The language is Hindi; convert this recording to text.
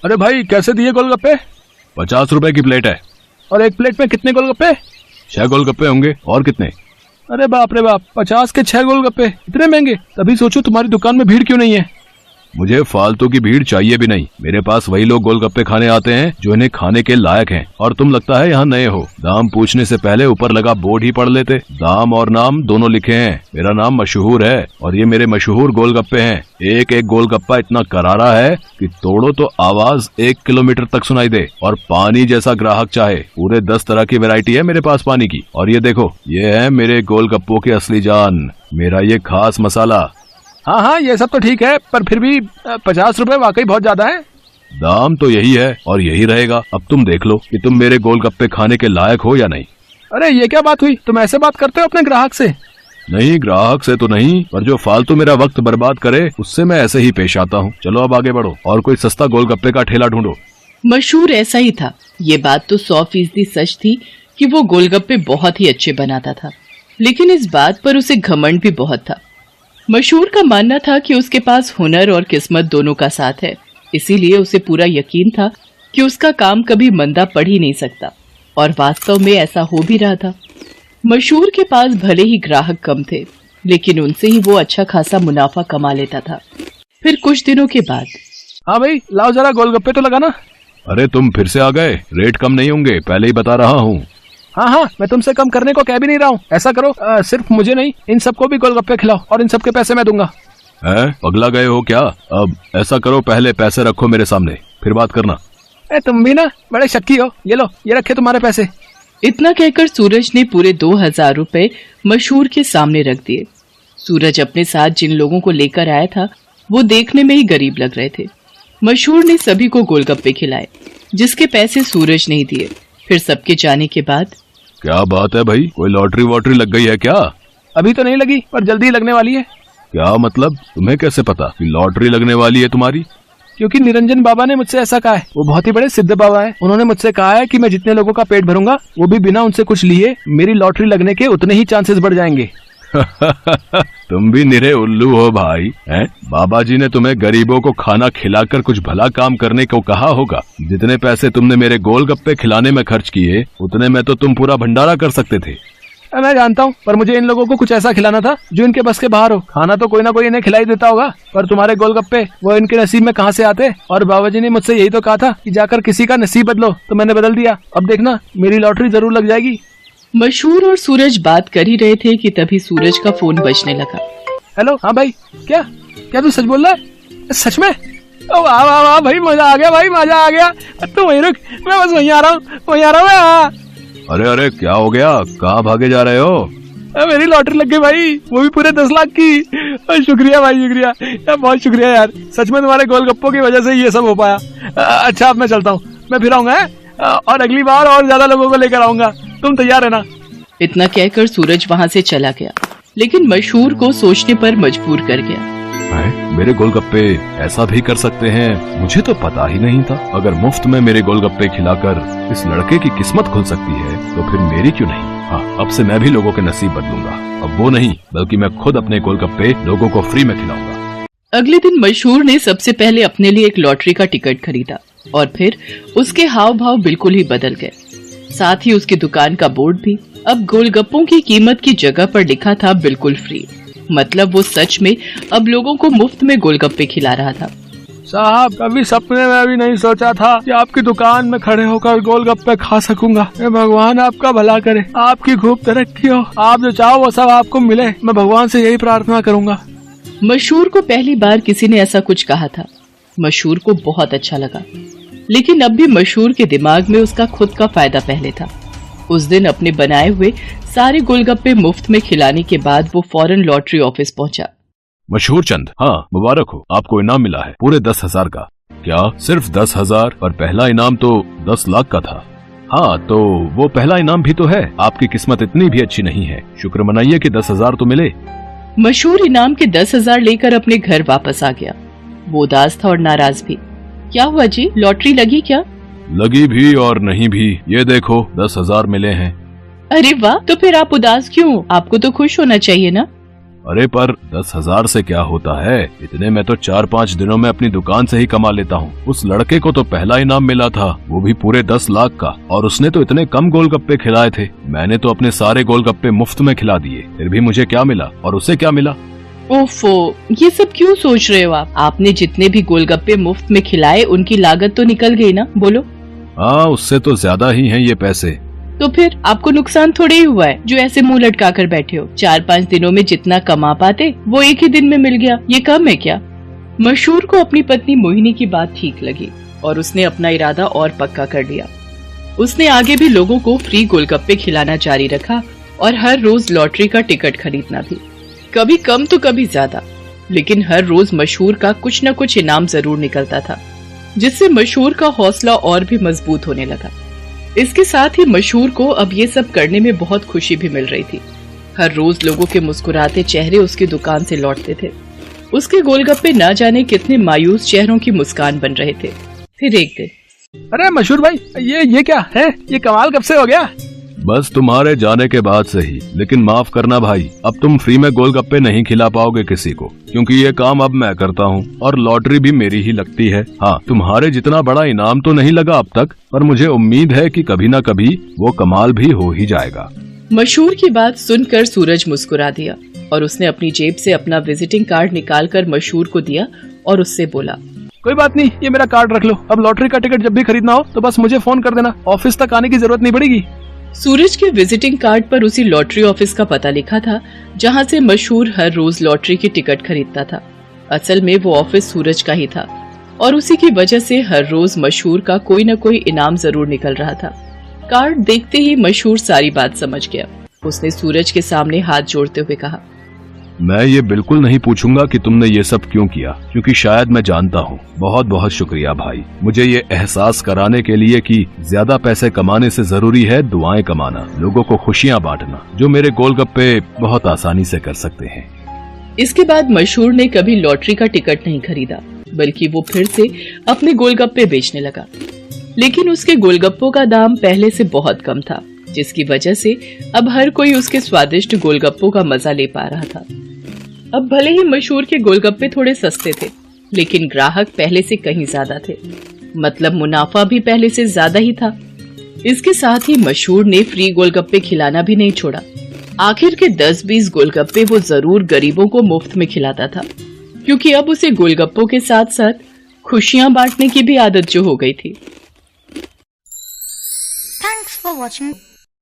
अरे भाई कैसे दिए गोलगप्पे? 50 रुपए की प्लेट है। और एक प्लेट में कितने गोलगप्पे? 6 गोलगप्पे होंगे। और कितने? अरे बाप रे बाप, 50 के 6 गोलगप्पे, इतने महंगे। तभी सोचो तुम्हारी दुकान में भीड़ क्यों नहीं है। मुझे फालतू की भीड़ चाहिए भी नहीं। मेरे पास वही लोग गोलगप्पे खाने आते हैं जो इन्हें खाने के लायक हैं। और तुम लगता है यहाँ नए हो। दाम पूछने से पहले ऊपर लगा बोर्ड ही पढ़ लेते। दाम और नाम दोनों लिखे हैं। मेरा नाम मशहूर है और ये मेरे मशहूर गोलगप्पे हैं। एक एक गोलगप्पा इतना करारा है कि तोड़ो तो आवाज 1 किलोमीटर तक सुनाई दे। और पानी जैसा ग्राहक चाहे। पूरे 10 तरह की वैरायटी है मेरे पास पानी की। और ये देखो, ये है मेरे गोलगप्पों की असली जान, मेरा ये खास मसाला। हाँ हाँ, ये सब तो ठीक है, पर फिर भी 50 रुपए वाकई बहुत ज्यादा है। दाम तो यही है और यही रहेगा। अब तुम देख लो कि तुम मेरे गोलगप्पे खाने के लायक हो या नहीं। अरे ये क्या बात हुई, तुम ऐसे बात करते हो अपने ग्राहक से? नहीं, ग्राहक से तो नहीं, पर जो फालतू मेरा वक्त बर्बाद करे उससे मैं ऐसे ही पेश आता हूँ। चलो अब आगे बढ़ो और कोई सस्ता गोलगप्पे का ठेला ढूंढो। मशहूर ऐसा ही था। ये बात तो 100% सच थी कि वो गोलगप्पे बहुत ही अच्छे बनाता था, लेकिन इस बात पर उसे घमंड भी बहुत था। मशहूर का मानना था कि उसके पास हुनर और किस्मत दोनों का साथ है, इसीलिए उसे पूरा यकीन था कि उसका काम कभी मंदा पड़ ही नहीं सकता। और वास्तव में ऐसा हो भी रहा था। मशहूर के पास भले ही ग्राहक कम थे, लेकिन उनसे ही वो अच्छा खासा मुनाफा कमा लेता था। फिर कुछ दिनों के बाद, हाँ भाई लाओ जरा गोलगप्पे तो लगाना। अरे तुम फिर से आ गए। रेट कम नहीं होंगे, पहले ही बता रहा हूँ। हाँ हाँ, मैं तुमसे कम करने को कह भी नहीं रहा हूँ। ऐसा करो, सिर्फ मुझे नहीं, इन सबको भी गोलगप्पे खिलाओ और इन सबके पैसे मैं दूंगा। है, पगला गए हो क्या? अब ऐसा करो, पहले पैसे रखो मेरे सामने, फिर बात करना। तुम भी ना बड़े शक्की हो। ये लो, ये रखे तुम्हारे पैसे। इतना कहकर सूरज ने पूरे 2000 रुपए मशहूर के सामने रख दिए। सूरज अपने साथ जिन लोगों को लेकर आया था वो देखने में ही गरीब लग रहे थे। मशहूर ने सभी को गोलगप्पे खिलाए, जिसके पैसे सूरज नहीं दिए। फिर सबके जाने के बाद, क्या बात है भाई, कोई लॉटरी वॉटरी लग गई है क्या? अभी तो नहीं लगी, पर जल्दी लगने वाली है। क्या मतलब? तुम्हें कैसे पता कि लॉटरी लगने वाली है तुम्हारी? क्योंकि निरंजन बाबा ने मुझसे ऐसा कहा है। वो बहुत ही बड़े सिद्ध बाबा है। उन्होंने मुझसे कहा है कि मैं जितने लोगों का पेट भरूंगा, वो भी बिना उनसे कुछ लिए, मेरी लॉटरी लगने के उतने ही चांसेस बढ़ जाएंगे। तुम भी निरे उल्लू हो भाई। हैं? बाबा जी ने तुम्हें गरीबों को खाना खिलाकर कुछ भला काम करने को कहा होगा। जितने पैसे तुमने मेरे गोलगप्पे खिलाने में खर्च किए, उतने में तो तुम पूरा भंडारा कर सकते थे। मैं जानता हूँ, पर मुझे इन लोगों को कुछ ऐसा खिलाना था जो इनके बस के बाहर हो। खाना तो कोई ना कोई इन्हें खिलाई देता होगा, पर तुम्हारे गोलगप्पे वो इनके नसीब में कहाँ से आते। और बाबा जी ने मुझसे यही तो कहा था कि जाकर किसी का नसीब बदलो, तो मैंने बदल दिया। अब देखना, मेरी लॉटरी जरूर लग जाएगी। मशहूर और सूरज बात कर ही रहे थे कि तभी सूरज का फोन बजने लगा। हेलो, हाँ भाई, क्या क्या तू सच बोल रहा है? सच में? ओ वाह वाह वाह भाई, मजा आ गया भाई, मजा आ गया। तू वहीं रुक, मैं बस वहीं आ रहा हूँ, वहीं आ रहा हूँ मैं। हाँ। अरे अरे, क्या हो गया? कहाँ भागे जा रहे हो? मेरी लॉटरी लग गई भाई, वो भी पूरे 10 लाख की। शुक्रिया भाई, शुक्रिया यार, बहुत शुक्रिया यार। सच में तुम्हारे गोलगप्पों की वजह से ये सब हो पाया। अच्छा, अब मैं चलता हूँ, मैं फिर आऊंगा और अगली बार और ज्यादा लोगों को लेकर आऊंगा। तुम तैयार है ना? इतना कहकर सूरज वहाँ से चला गया, लेकिन मशहूर को सोचने पर मजबूर कर गया। मेरे गोलगप्पे ऐसा भी कर सकते हैं, मुझे तो पता ही नहीं था। अगर मुफ्त में मेरे गोलगप्पे खिलाकर इस लड़के की किस्मत खुल सकती है, तो फिर मेरी क्यों नहीं? हाँ, अब से मैं भी लोगों के नसीब बदलूंगा। अब वो नहीं, बल्कि मैं खुद अपने गोलगप्पे लोगों को फ्री में खिलाऊंगा। अगले दिन मशहूर ने सबसे पहले अपने लिए एक लॉटरी का टिकट खरीदा और फिर उसके हाव भाव बिल्कुल ही बदल गए। साथ ही उसकी दुकान का बोर्ड भी अब गोलगप्पों की कीमत की जगह पर लिखा था बिल्कुल फ्री। मतलब वो सच में अब लोगों को मुफ्त में गोलगप्पे खिला रहा था। साहब, कभी सपने में भी नहीं सोचा था कि आपकी दुकान में खड़े होकर गोलगप्पे खा सकूंगा। भगवान आपका भला करे, आपकी खूब तरक्की हो, आप जो चाहो वो सब आपको मिले। मैं भगवान से यही प्रार्थना करूंगा। मशहूर को पहली बार किसी ने ऐसा कुछ कहा था। मशहूर को बहुत अच्छा लगा, लेकिन अब भी मशहूर के दिमाग में उसका खुद का फायदा पहले था। उस दिन अपने बनाए हुए सारे गोलगप्पे मुफ्त में खिलाने के बाद वो फौरन लॉटरी ऑफिस पहुंचा। मशहूर चंद, हाँ मुबारक हो, आपको इनाम मिला है पूरे 10,000 का। क्या सिर्फ 10,000? पर पहला इनाम तो 10 लाख का था। हाँ, तो वो पहला इनाम भी तो है। आपकी किस्मत इतनी भी अच्छी नहीं है, शुक्र मनाइए कि 10,000 तो मिले। मशहूर इनाम के 10,000 लेकर अपने घर वापस आ गया। वो उदास था और नाराज भी। क्या हुआ जी, लॉटरी लगी क्या? लगी भी और नहीं भी, ये देखो 10,000 मिले हैं। अरे वाह, तो फिर आप उदास क्यों? आपको तो खुश होना चाहिए ना। अरे पर 10,000 से क्या होता है, इतने में तो 4-5 दिनों में अपनी दुकान से ही कमा लेता हूँ। उस लड़के को तो पहला इनाम मिला था, वो भी पूरे 10 लाख का, और उसने तो इतने कम गोलगप्पे खिलाए थे। मैंने तो अपने सारे गोलगप्पे मुफ्त में खिला दिए, फिर भी मुझे क्या मिला और उसे क्या मिला? ओफो, ये सब क्यों सोच रहे हो आप? आपने जितने भी गोलगप्पे मुफ्त में खिलाए उनकी लागत तो निकल गई ना, बोलो। हाँ, उससे तो ज्यादा ही हैं ये पैसे। तो फिर आपको नुकसान थोड़े ही हुआ है जो ऐसे मुंह लटका कर बैठे हो। 4-5 दिनों में जितना कमा पाते वो एक ही दिन में मिल गया, ये कम है क्या? मशहूर को अपनी पत्नी मोहिनी की बात ठीक लगी और उसने अपना इरादा और पक्का कर लिया। उसने आगे भी लोगों को फ्री गोलगप्पे खिलाना जारी रखा और हर रोज लॉटरी का टिकट खरीदना भी, कभी कम तो कभी ज्यादा, लेकिन हर रोज मशहूर का कुछ न कुछ इनाम जरूर निकलता था, जिससे मशहूर का हौसला और भी मजबूत होने लगा। इसके साथ ही मशहूर को अब ये सब करने में बहुत खुशी भी मिल रही थी। हर रोज लोगों के मुस्कुराते चेहरे उसकी दुकान से लौटते थे। उसके गोलगप्पे न जाने कितने मायूस चेहरों की मुस्कान बन रहे थे। फिर एक दिन, अरे मशहूर भाई, ये क्या है? ये कमाल कब से हो गया? बस तुम्हारे जाने के बाद से ही। लेकिन माफ करना भाई, अब तुम फ्री में गोलगप्पे नहीं खिला पाओगे किसी को, क्योंकि ये काम अब मैं करता हूँ और लॉटरी भी मेरी ही लगती है। हाँ, तुम्हारे जितना बड़ा इनाम तो नहीं लगा अब तक, पर मुझे उम्मीद है कि कभी न कभी वो कमाल भी हो ही जाएगा। मशहूर की बात सुनकर सूरज मुस्कुरा दिया और उसने अपनी जेब से अपना विजिटिंग कार्ड निकालकर मशहूर को दिया और उससे बोला, कोई बात नहीं, ये मेरा कार्ड रख लो। अब लॉटरी का टिकट जब भी खरीदना हो तो बस मुझे फोन कर देना, ऑफिस तक आने की जरूरत नहीं पड़ेगी। सूरज के विजिटिंग कार्ड पर उसी लॉटरी ऑफिस का पता लिखा था जहां से मशहूर हर रोज लॉटरी की टिकट खरीदता था। असल में वो ऑफिस सूरज का ही था और उसी की वजह से हर रोज मशहूर का कोई न कोई इनाम जरूर निकल रहा था। कार्ड देखते ही मशहूर सारी बात समझ गया। उसने सूरज के सामने हाथ जोड़ते हुए कहा, मैं ये बिल्कुल नहीं पूछूंगा कि तुमने ये सब क्यों किया, क्योंकि शायद मैं जानता हूँ। बहुत बहुत शुक्रिया भाई, मुझे ये एहसास कराने के लिए कि ज्यादा पैसे कमाने से जरूरी है दुआएं कमाना, लोगों को खुशियाँ बांटना, जो मेरे गोलगप्पे बहुत आसानी से कर सकते हैं। इसके बाद मशहूर ने कभी लॉटरी का टिकट नहीं खरीदा, बल्कि वो फिर से अपने गोलगप्पे बेचने लगा। लेकिन उसके गोलगप्पों का दाम पहले से बहुत कम था, जिसकी वजह से अब हर कोई उसके स्वादिष्ट गोलगप्पों का मजा ले पा रहा था। अब भले ही मशहूर के गोलगप्पे थोड़े सस्ते थे, लेकिन ग्राहक पहले से कहीं ज्यादा थे, मतलब मुनाफा भी पहले से ज्यादा ही था। इसके साथ ही मशहूर ने फ्री गोलगप्पे खिलाना भी नहीं छोड़ा। आखिर के 10-20 गोलगप्पे वो जरूर गरीबों को मुफ्त में खिलाता था, क्योंकि अब उसे गोलगप्पों के साथ साथ खुशियां बांटने की भी आदत जो हो गई थी। Thanks for watching.